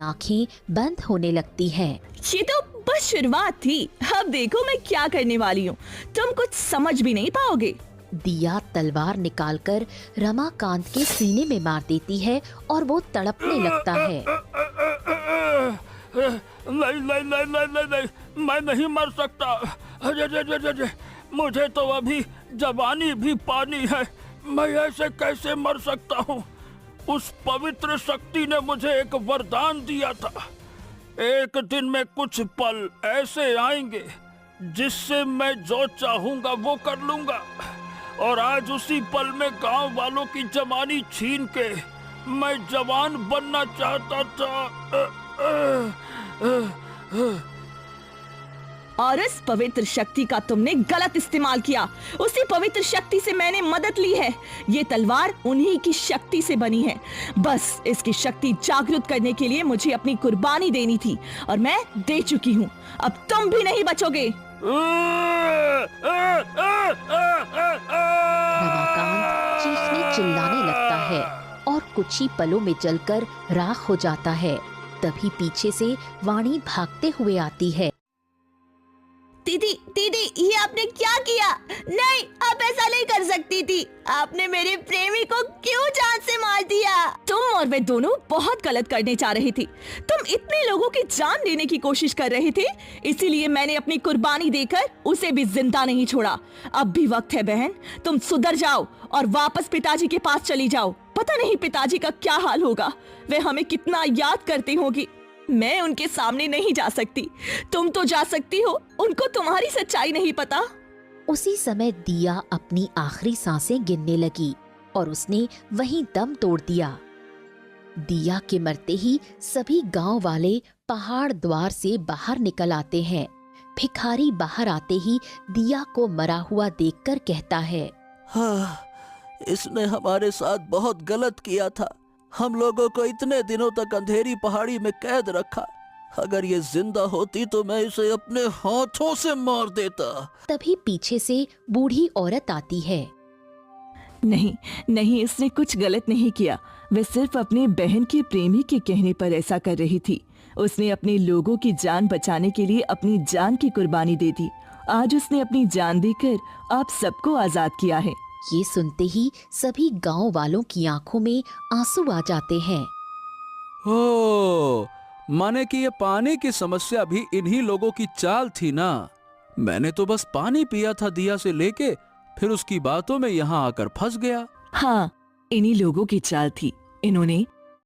आंखें बंद होने लगती हैं। ये तो बस शुरुआत थी, अब देखो मैं क्या करने वाली हूँ, तुम कुछ समझ भी नहीं पाओगे। दिया तलवार निकालकर रमाकांत के सीने में मार देती है और वो तड़पने लगता है। नहीं नहीं नहीं नहीं नहीं नहीं, मैं नहीं मर सकता। मुझे तो अभी जवानी भी पानी है, मैं ऐसे कैसे मर सकता हूँ? उस पवित्र शक्ति ने मुझे एक वरदान दिया था, एक दिन में कुछ पल ऐसे आएंगे जिससे मैं जो चाहूंगा वो कर लूंगा। और आज उसी पल में गांव वालों की जवानी छीन के मैं जवान बनना चाहता था। और इस पवित्र शक्ति का तुमने गलत इस्तेमाल किया। उसी पवित्र शक्ति से मैंने मदद ली है। ये तलवार उन्हीं की शक्ति से बनी है। बस इसकी शक्ति जागृत करने के लिए मुझे अपनी कुर्बानी देनी थी और मैं दे चुकी हूँ। अब तुम भी नहीं बचोगे। रमाकांत चीखने चिल्लाने लगता है और कुछ ही पलों में जलकर राख हो जाता है। तभी पीछे से वाणी भागते हुए आती है। दीदी दीदी, ये आपने क्या किया? नहीं, आप ऐसा नहीं कर सकती थी। आपने मेरे प्रेमी को क्यों जान से मार दिया? तुम और वे दोनों बहुत गलत करने जा रहे थे। तुम इतने लोगों की जान लेने की कोशिश कर रहे थे, इसीलिए मैंने अपनी कुर्बानी देकर उसे भी जिंदा नहीं छोड़ा। अब भी वक्त है बहन, तुम सुधर जाओ और वापस पिताजी के पास चली जाओ। पता नहीं पिताजी का क्या हाल होगा, वे हमें कितना याद करती होगी। मैं उनके सामने नहीं जा सकती, तुम तो जा सकती हो, उनको तुम्हारी सच्चाई नहीं पता। उसी समय दिया अपनी आखिरी सांसें गिनने लगी और उसने वहीं दम तोड़ दिया। दिया के मरते ही सभी गांव वाले पहाड़ द्वार से बाहर निकल आते हैं। भिखारी बाहर आते ही दिया को मरा हुआ देखकर कहता है, हाँ, इसने हमारे साथ बहुत गलत किया था। हम लोगों को इतने दिनों तक अंधेरी पहाड़ी में कैद रखा। अगर ये जिंदा होती तो मैं इसे अपने हाथों से मार देता। तभी पीछे से बूढ़ी औरत आती है। नहीं नहीं, इसने कुछ गलत नहीं किया। वह सिर्फ अपने बहन के प्रेमी के कहने पर ऐसा कर रही थी। उसने अपने लोगों की जान बचाने के लिए अपनी जान की कुर्बानी दे दी। आज उसने अपनी जान देकर आप सबको आजाद किया है। ये सुनते ही सभी गांव वालों की आंखों में आंसू आ जाते हैं। ओ, माने कि ये पानी की समस्या भी इन्हीं लोगों की चाल थी ना। मैंने तो बस पानी पिया था दिया से लेके, फिर उसकी बातों में यहाँ आकर फंस गया। हाँ, इन्हीं लोगों की चाल थी। इन्होंने